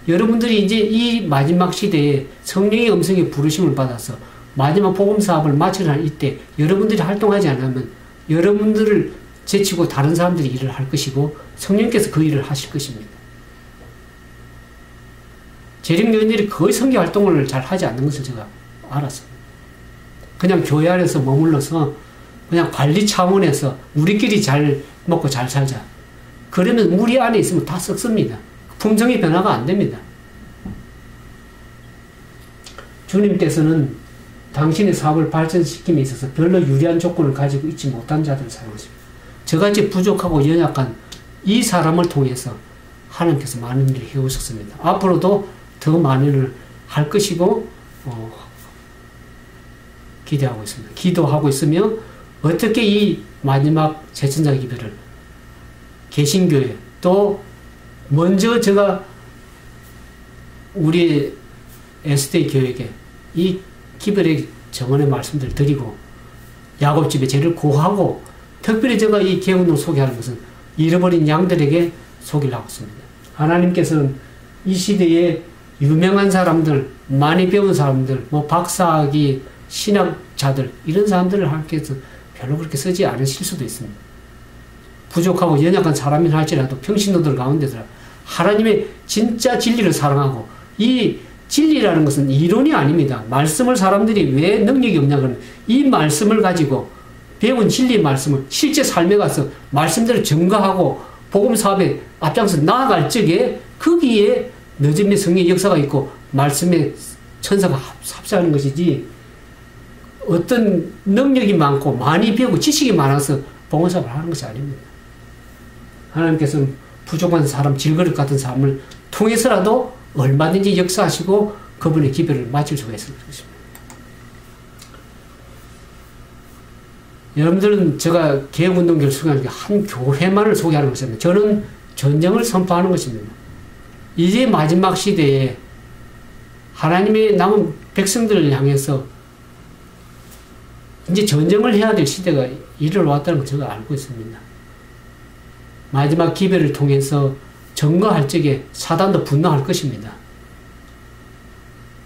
S1: 여러분들이 이제 이 마지막 시대에 성령의 음성에 부르심을 받아서 마지막 복음 사업을 마치는 이때 여러분들이 활동하지 않으면 여러분들을 제치고 다른 사람들이 일을 할 것이고 성령께서 그 일을 하실 것입니다. 재림교인들이 거의 선교 활동을 잘 하지 않는 것을 제가 알았습니다. 그냥 교회 안에서 머물러서 그냥 관리 차원에서 우리끼리 잘 먹고 잘 살자. 그러면 우리 안에 있으면 다 썩습니다. 품성의 변화가 안 됩니다. 주님께서는 당신의 사업을 발전시킴에 있어서 별로 유리한 조건을 가지고 있지 못한 자들을 사용하십니다. 저같이 부족하고 연약한 이 사람을 통해서 하나님께서 많은 일을 해오셨습니다. 앞으로도 더 많은 일을 할 것이고 기대하고 있습니다. 기도하고 있으며 어떻게 이 마지막 제천자 기별을 개신교회 또 먼저 제가 우리 SDA 교회에게 이 기별의 정언의 말씀들을 드리고 야곱집에 죄를 고하고 특별히 제가 이 개운을 소개하는 것은 잃어버린 양들에게 소개를 하고 있습니다. 하나님께서는 이 시대에 유명한 사람들, 많이 배운 사람들, 박사학위, 신학자들 이런 사람들을 하나님께서 별로 그렇게 쓰지 않으실 수도 있습니다. 부족하고 연약한 사람이라 할지라도 평신도들 가운데서 하나님의 진짜 진리를 사랑하고 이 진리라는 것은 이론이 아닙니다. 말씀을 사람들이 왜 능력이 없냐고는 이 말씀을 가지고 배운 진리의 말씀을 실제 삶에 가서 말씀대로 증거하고 복음 사업에 앞장서 나아갈 적에 거기에 늦음의 성령의 역사가 있고 말씀의 천사가 합사하는 것이지 어떤 능력이 많고 많이 배우고 지식이 많아서 복음 사업을 하는 것이 아닙니다. 하나님께서는 부족한 사람, 질그릇 같은 사람을 통해서라도 얼마든지 역사하시고 그분의 기별을 마칠 수가 있을 것입니다. 여러분들은 제가 개혁운동교를 소개하는 게 한 교회만을 소개하는 것입니다. 저는 전쟁을 선포하는 것입니다. 이제 마지막 시대에 하나님의 남은 백성들을 향해서 이제 전쟁을 해야 될 시대가 이르러왔다는 걸 제가 알고 있습니다. 마지막 기별을 통해서 증거할 적에 사단도 분노할 것입니다.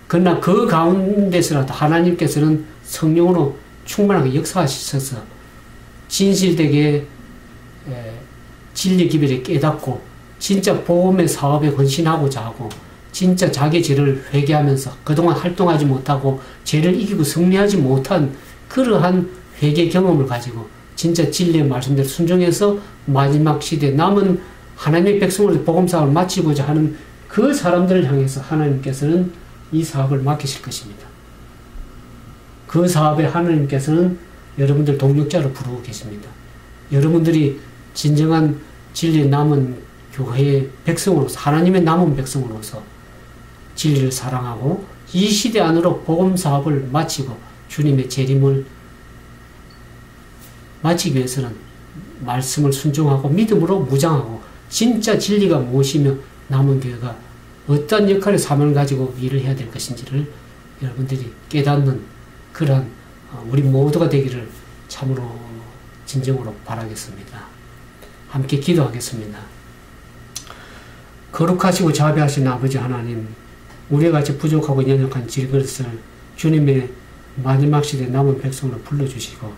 S1: 그러나 그 가운데서라도 하나님께서는 성령으로 충만하게 역사하셔서 진실되게 진리 기별에 깨닫고 진짜 복음의 사업에 헌신하고자 하고 진짜 자기 죄를 회개하면서 그동안 활동하지 못하고 죄를 이기고 승리하지 못한 그러한 회개 경험을 가지고 진짜 진리의 말씀대로 순종해서 마지막 시대 남은 하나님의 백성으로서 복음 사업을 마치고자 하는 그 사람들을 향해서 하나님께서는 이 사업을 맡기실 것입니다. 그 사업에 하나님께서는 여러분들 동력자로 부르고 계십니다. 여러분들이 진정한 진리의 남은 교회의 백성으로서, 하나님의 남은 백성으로서 진리를 사랑하고 이 시대 안으로 복음 사업을 마치고 주님의 재림을 마치기 위해서는 말씀을 순종하고 믿음으로 무장하고 진짜 진리가 무엇이며 남은 교회가 어떤 역할의 사명을 가지고 일을 해야 될 것인지를 여러분들이 깨닫는 그러한 우리 모두가 되기를 참으로 진정으로 바라겠습니다. 함께 기도하겠습니다. 거룩하시고 자비하신 아버지 하나님, 우리와 같이 부족하고 연약한 질그릇을 주님의 마지막 시대 남은 백성으로 불러주시고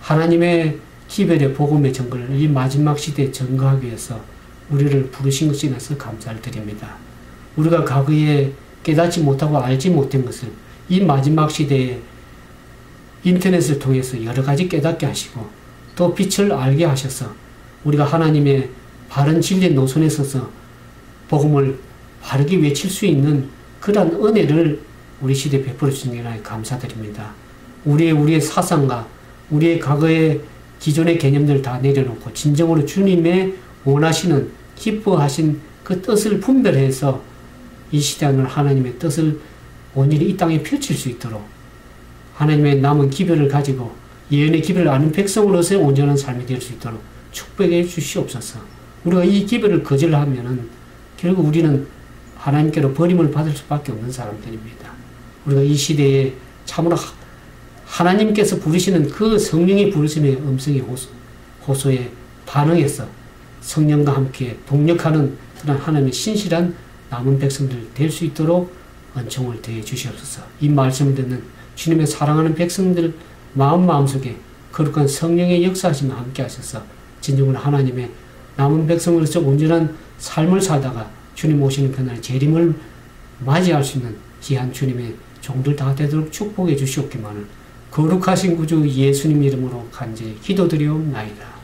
S1: 하나님의 기별의 복음의 정글을 이 마지막 시대에 전거하기 위해서 우리를 부르신 것에 인해서 감사를 드립니다. 우리가 과거에 깨닫지 못하고 알지 못한 것을 이 마지막 시대에 인터넷을 통해서 여러 가지 깨닫게 하시고 또 빛을 알게 하셔서 우리가 하나님의 바른 진리의 노선에 서서 복음을 바르게 외칠 수 있는 그러한 은혜를 우리 시대에 베풀어 주신 게 감사드립니다. 우리의 사상과 우리의 과거의 기존의 개념들을 다 내려놓고 진정으로 주님의 원하시는 기뻐하신 그 뜻을 분별해서 이 시대를 하나님의 뜻을 온전히 이 땅에 펼칠 수 있도록 하나님의 남은 기별을 가지고 예언의 기별을 아는 백성으로서의 온전한 삶이 될 수 있도록 축복해 주시옵소서. 우리가 이 기별을 거절하면은 결국 우리는 하나님께로 버림을 받을 수밖에 없는 사람들입니다. 우리가 이 시대에 참으로 하나님께서 부르시는 그 성령의 부르심의 음성의 호소에 반응해서 성령과 함께 동력하는 그런 하나님의 신실한 남은 백성들 될 수 있도록 은총을 더해 주시옵소서. 이 말씀을 듣는 주님의 사랑하는 백성들 마음속에 거룩한 성령의 역사하심을 함께 하셔서 진정으로 하나님의 남은 백성으로서 온전한 삶을 살다가 주님 오시는 그날 재림을 맞이할 수 있는 귀한 주님의 종들 다 되도록 축복해 주시옵기만을 거룩하신 구주 예수님 이름으로 간절히 기도드리옵나이다.